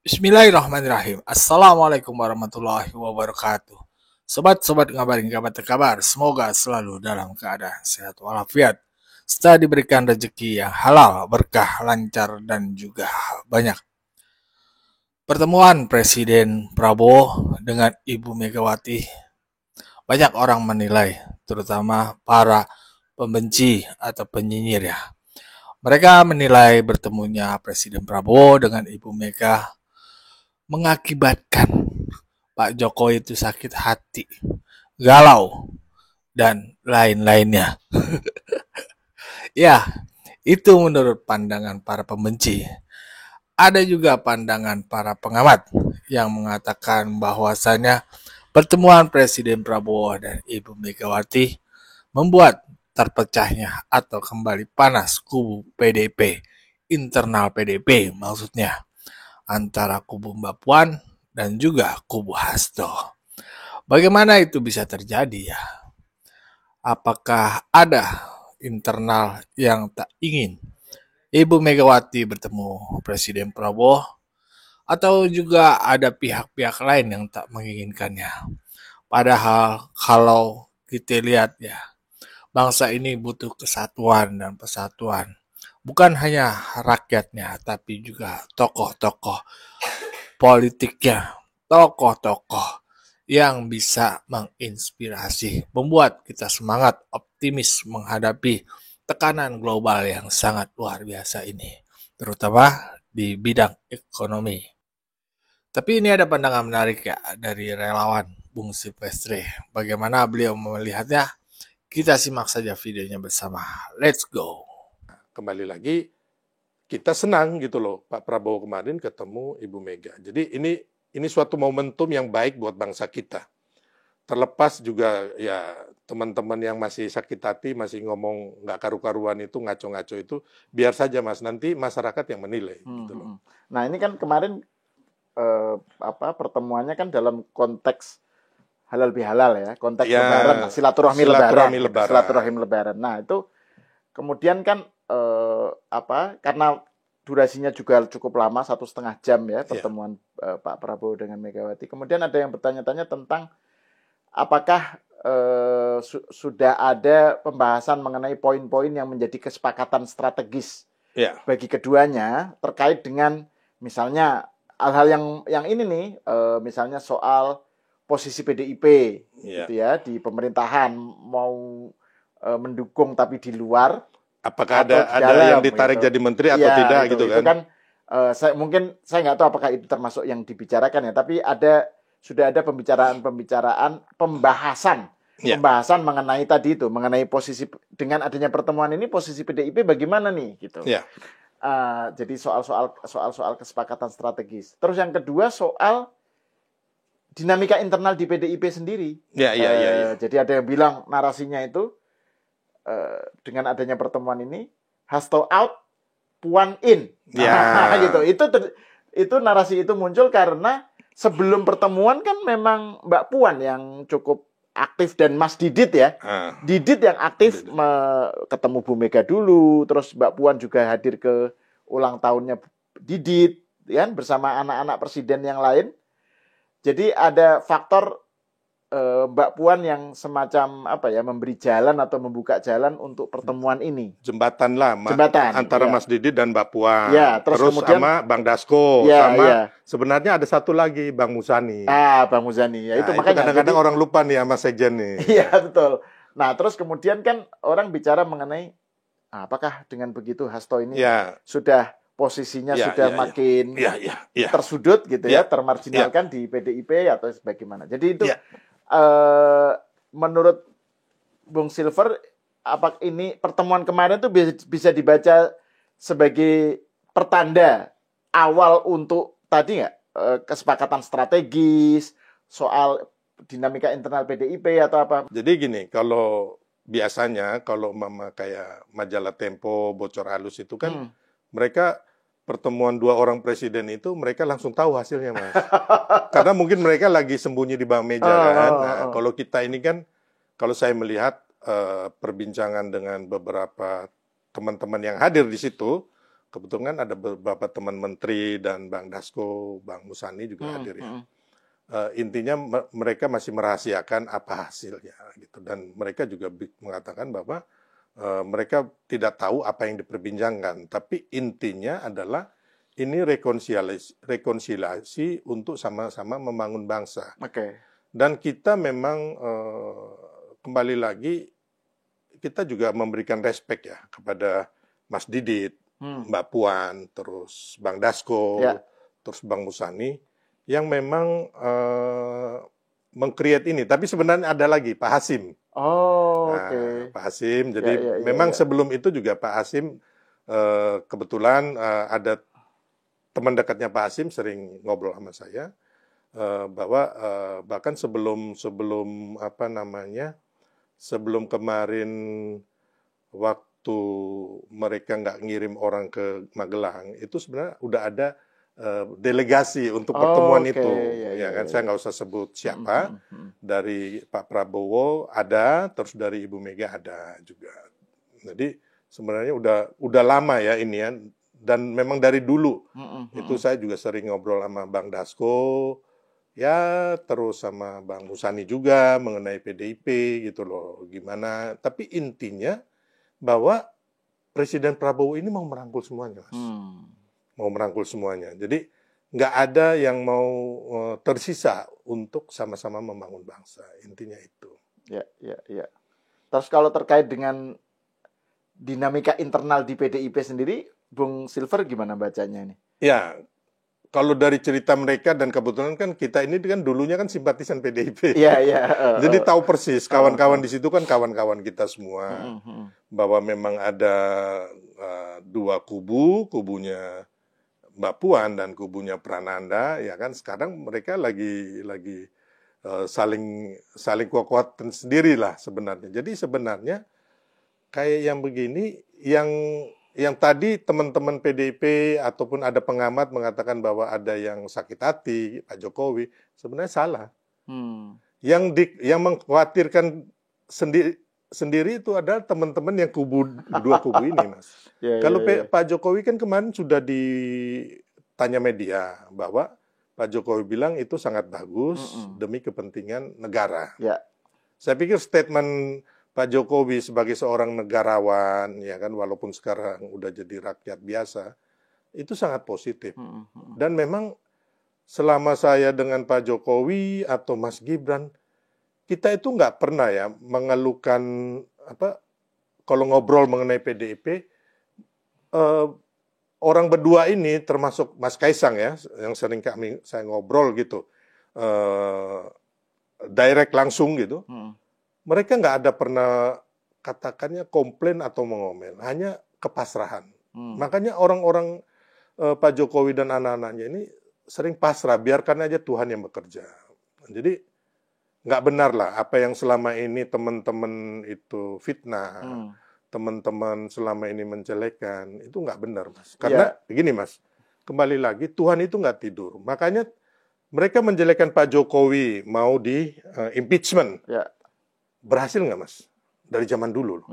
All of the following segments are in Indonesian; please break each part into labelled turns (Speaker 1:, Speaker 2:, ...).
Speaker 1: Bismillahirrahmanirrahim. Assalamualaikum warahmatullahi wabarakatuh. Sobat-sobat ngabarin kabar terkabar, semoga selalu dalam keadaan sehat walafiat, serta diberikan rezeki yang halal, berkah, lancar, dan juga banyak. Pertemuan Presiden Prabowo dengan Ibu Megawati, banyak orang menilai, terutama para pembenci atau penyinyir ya. Mereka menilai bertemunya Presiden Prabowo dengan Ibu Mega mengakibatkan Pak Jokowi itu sakit hati, galau, dan lain-lainnya. Ya, itu menurut pandangan para pembenci. Ada juga pandangan para pengamat yang mengatakan bahwasanya pertemuan Presiden Prabowo dan Ibu Megawati membuat terpecahnya atau kembali panas kubu PDP, internal PDP maksudnya, antara kubu Mbak Puan dan juga kubu Hasto. Bagaimana itu bisa terjadi ya? Apakah ada internal yang tak ingin Ibu Megawati bertemu Presiden Prabowo, atau juga ada pihak-pihak lain yang tak menginginkannya? Padahal kalau kita lihat ya, bangsa ini butuh kesatuan dan persatuan. Bukan hanya rakyatnya, tapi juga tokoh-tokoh politiknya, tokoh-tokoh yang bisa menginspirasi, membuat kita semangat, optimis menghadapi tekanan global yang sangat luar biasa ini, terutama di bidang ekonomi. Tapi ini ada pandangan menarik ya dari relawan Bung Silvestre. Bagaimana beliau melihatnya? Kita simak saja videonya bersama. Let's go.
Speaker 2: Kembali lagi, kita senang gitu loh Pak Prabowo kemarin ketemu Ibu Mega. Jadi ini suatu momentum yang baik buat bangsa kita. Terlepas juga ya teman-teman yang masih sakit hati, masih ngomong nggak karu-karuan itu, ngaco-ngaco itu, biar saja Mas, nanti masyarakat yang menilai gitu loh.
Speaker 3: Nah ini kan kemarin pertemuannya kan dalam konteks halal bihalal ya, konteks
Speaker 2: Ya,
Speaker 3: lebaran, silaturahmi lebaran. Nah itu kemudian kan karena durasinya juga cukup lama, 1,5 jam ya pertemuan Pak Prabowo dengan Megawati. Kemudian ada yang bertanya-tanya tentang apakah sudah ada pembahasan mengenai poin-poin yang menjadi kesepakatan strategis bagi keduanya terkait dengan misalnya hal-hal yang ini nih, misalnya soal posisi PDIP gitu ya di pemerintahan, mau mendukung tapi di luar,
Speaker 2: apakah ada yang ditarik gitu jadi menteri atau tidak gitu kan?
Speaker 3: Itu kan saya nggak tahu apakah itu termasuk yang dibicarakan ya, tapi sudah ada pembahasan mengenai tadi itu, mengenai posisi dengan adanya pertemuan ini, posisi PDIP bagaimana nih gitu. Jadi soal kesepakatan strategis. Terus yang kedua soal dinamika internal di PDIP sendiri. Jadi ada yang bilang narasinya itu dengan adanya pertemuan ini, Hasto out, Puan in. Gitu. Itu narasi itu muncul karena sebelum pertemuan kan memang Mbak Puan yang cukup aktif dan Mas Didit ya. Didit yang aktif ketemu Bu Mega dulu, terus Mbak Puan juga hadir ke ulang tahunnya Didit ya, bersama anak-anak presiden yang lain. Jadi ada faktor Mbak Puan yang semacam memberi jalan atau membuka jalan untuk pertemuan ini.
Speaker 2: Jembatan antara Mas Didit dan Mbak Puan. Terus kemudian sama Bang Dasko, sebenarnya ada satu lagi Bang Muzani.
Speaker 3: Bang Muzani.
Speaker 2: Itu makanya kadang-kadang orang lupa nih sama Sekjen nih.
Speaker 3: Iya, betul. Nah, terus kemudian kan orang bicara mengenai apakah dengan begitu Hasto ini sudah posisinya sudah makin tersudut gitu ya, termarginalkan di PDIP atau bagaimana. Jadi itu menurut Bung Silver, apa ini pertemuan kemarin itu bisa dibaca sebagai pertanda awal untuk tadi nggak kesepakatan strategis soal dinamika internal PDIP atau apa?
Speaker 2: Jadi gini, kalau biasanya kalau kayak majalah Tempo bocor halus itu kan mereka pertemuan dua orang presiden itu mereka langsung tahu hasilnya, Mas. Karena mungkin mereka lagi sembunyi di bawah meja kan. Nah, kalau kita ini kan, kalau saya melihat perbincangan dengan beberapa teman-teman yang hadir di situ, kebetulan ada beberapa teman menteri dan Bang Dasko, Bang Musani juga hadir ya. Intinya mereka masih merahasiakan apa hasilnya gitu, dan mereka juga mengatakan bahwa mereka tidak tahu apa yang diperbincangkan, tapi intinya adalah ini rekonsiliasi untuk sama-sama membangun bangsa. Dan kita memang kembali lagi kita juga memberikan respect ya kepada Mas Didit, Mbak Puan, terus Bang Dasko, terus Bang Musani, yang memang meng-create ini. Tapi sebenarnya ada lagi Pak Hasim. Pak Hasim. Jadi memang sebelum itu juga Pak Hasim kebetulan ada teman dekatnya Pak Hasim sering ngobrol sama saya bahwa bahkan sebelum kemarin waktu mereka nggak ngirim orang ke Magelang, itu sebenarnya udah ada delegasi untuk pertemuan itu, kan saya nggak usah sebut siapa, dari Pak Prabowo ada, terus dari Ibu Mega ada juga. Jadi sebenarnya udah lama ya ini ya, dan memang dari dulu itu saya juga sering ngobrol sama Bang Dasko, ya terus sama Bang Musani juga mengenai PDIP gitu loh, gimana. Tapi intinya bahwa Presiden Prabowo ini mau merangkul semuanya, Mas. Mau merangkul semuanya. Jadi nggak ada yang mau tersisa untuk sama-sama membangun bangsa. Intinya itu.
Speaker 3: Ya. Terus kalau terkait dengan dinamika internal di PDIP sendiri, Bung Silver gimana bacanya ini?
Speaker 2: Ya, kalau dari cerita mereka, dan kebetulan kan kita ini kan dulunya kan simpatisan PDIP. Jadi tahu persis, kawan-kawan di situ kan kawan-kawan kita semua. Bahwa memang ada dua kubunya Mbak Puan dan kubunya Prananda, ya kan sekarang mereka lagi saling kuat-kuatan sendiri lah sebenarnya. Jadi sebenarnya kayak yang begini, yang tadi teman-teman PDIP ataupun ada pengamat mengatakan bahwa ada yang sakit hati Pak Jokowi, sebenarnya salah. Yang mengkhawatirkan sendiri itu adalah teman-teman yang dua kubu ini, Mas. Kalau Pak Jokowi kan kemarin sudah ditanya media bahwa Pak Jokowi bilang itu sangat bagus demi kepentingan negara. Saya pikir statement Pak Jokowi sebagai seorang negarawan, ya kan, walaupun sekarang udah jadi rakyat biasa, itu sangat positif. Dan memang selama saya dengan Pak Jokowi atau Mas Gibran, kita itu nggak pernah ya mengeluhkan kalau ngobrol mengenai PDIP, orang berdua ini termasuk Mas Kaisang ya, yang sering saya ngobrol gitu, direct langsung gitu. Mereka nggak ada pernah katakannya komplain atau mengomel, hanya kepasrahan. Makanya orang-orang Pak Jokowi dan anak-anaknya ini sering pasrah, biarkan aja Tuhan yang bekerja. Jadi nggak benar lah apa yang selama ini teman-teman itu fitnah, teman-teman selama ini menjelekkan, itu nggak benar, Mas. Karena begini, Mas, kembali lagi Tuhan itu nggak tidur. Makanya mereka menjelekkan Pak Jokowi, mau di impeachment. Berhasil nggak, Mas? Dari zaman dulu.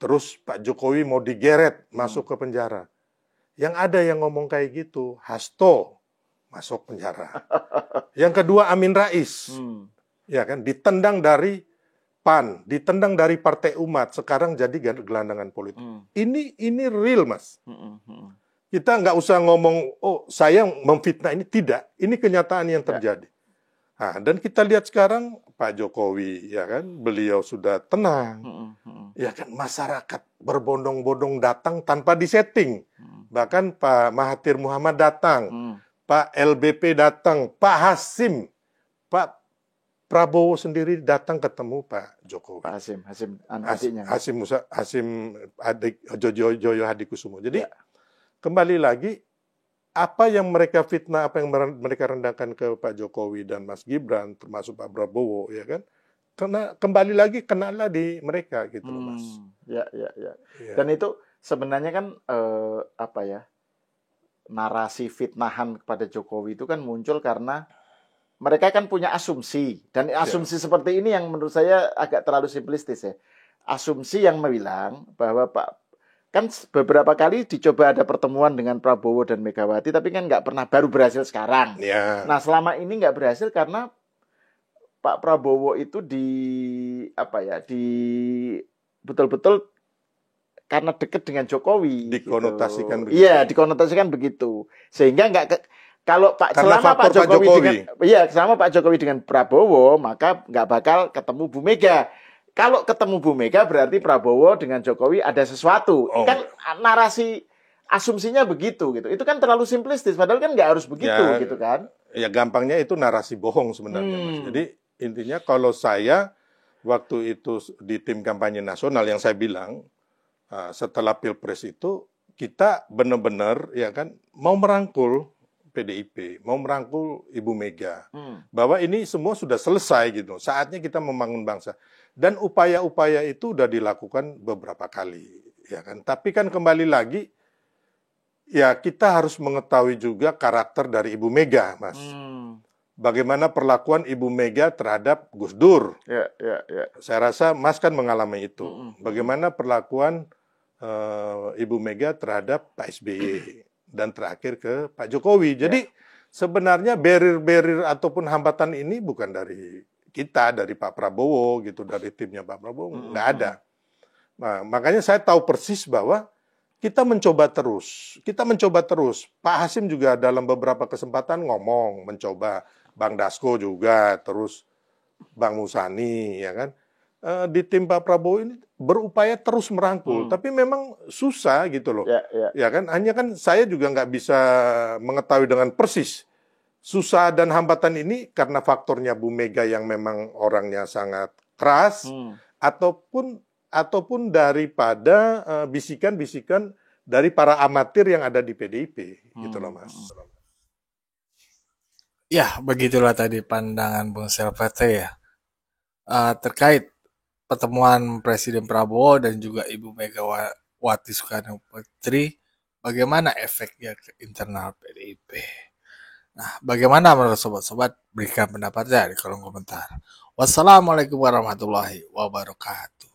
Speaker 2: Terus Pak Jokowi mau digeret, masuk ke penjara. Yang ada yang ngomong kayak gitu, Hasto masuk penjara. Yang kedua Amin Rais. Ya kan, ditendang dari PAN, ditendang dari Partai Umat, sekarang jadi gelandangan politik. Ini real, Mas. Kita nggak usah ngomong, oh saya memfitnah ini, tidak. Ini kenyataan yang terjadi. Nah, dan kita lihat sekarang Pak Jokowi, ya kan, beliau sudah tenang, ya kan, masyarakat berbondong-bondong datang tanpa disetting, bahkan Pak Mahathir Muhammad datang, Pak LBP datang, Pak Hasim, Pak Prabowo sendiri datang ketemu Pak Jokowi.
Speaker 3: Pak Hasim
Speaker 2: adik Joyo Hadikusumo. Jadi kembali lagi, apa yang mereka fitnah, apa yang mereka rendahkan ke Pak Jokowi dan Mas Gibran, termasuk Pak Prabowo, ya kan? Karena kembali lagi kenalah di mereka gitu loh, Mas.
Speaker 3: Ya. Dan itu sebenarnya kan narasi fitnahan kepada Jokowi itu kan muncul karena mereka kan punya asumsi, dan asumsi seperti ini yang menurut saya agak terlalu simplistis ya. Asumsi yang bilang bahwa kan beberapa kali dicoba ada pertemuan dengan Prabowo dan Megawati, tapi kan nggak pernah, baru berhasil sekarang.
Speaker 2: Ya.
Speaker 3: Nah, selama ini nggak berhasil karena Pak Prabowo itu betul-betul karena dekat dengan Jokowi.
Speaker 2: Dikonotasikan
Speaker 3: gitu.
Speaker 2: begitu.
Speaker 3: Iya, dikonotasikan begitu. Sehingga kalau selama Pak Jokowi dengan Prabowo, maka nggak bakal ketemu Bu Mega. Kalau ketemu Bu Mega berarti Prabowo dengan Jokowi ada sesuatu. Kan narasi asumsinya begitu gitu. Itu kan terlalu simplistis, padahal kan nggak harus begitu gitu kan.
Speaker 2: Ya gampangnya itu narasi bohong sebenarnya, Mas. Jadi intinya kalau saya waktu itu di tim kampanye nasional yang saya bilang setelah Pilpres itu kita benar-benar ya kan mau merangkul PDIP, mau merangkul Ibu Mega, bahwa ini semua sudah selesai gitu. Saatnya kita membangun bangsa. Dan upaya-upaya itu sudah dilakukan beberapa kali, ya kan. Tapi kan kembali lagi, ya kita harus mengetahui juga karakter dari Ibu Mega, Mas. Bagaimana perlakuan Ibu Mega terhadap Gus Dur.
Speaker 3: Ya.
Speaker 2: Saya rasa Mas kan mengalami itu. Bagaimana perlakuan Ibu Mega terhadap Pak SBY. Dan terakhir ke Pak Jokowi. Jadi sebenarnya barrier ataupun hambatan ini bukan dari kita, dari Pak Prabowo gitu, dari timnya Pak Prabowo, nggak ada. Nah, makanya saya tahu persis bahwa kita mencoba terus. Pak Hasim juga dalam beberapa kesempatan ngomong, mencoba. Bang Dasko juga, terus Bang Musani, ya kan. Di tim Pak Prabowo ini berupaya terus merangkul, tapi memang susah gitu loh. Ya kan, hanya kan saya juga nggak bisa mengetahui dengan persis. Susah dan hambatan ini karena faktornya Bu Mega yang memang orangnya sangat keras, ataupun daripada bisikan-bisikan dari para amatir yang ada di PDIP, gitu loh, Mas.
Speaker 1: Ya, begitulah tadi pandangan Bung Selvete ya. Terkait pertemuan Presiden Prabowo dan juga Ibu Megawati Soekarno Putri, bagaimana efeknya ke internal PDIP. Nah, bagaimana menurut sobat-sobat? Berikan pendapatnya di kolom komentar. Wassalamualaikum warahmatullahi wabarakatuh.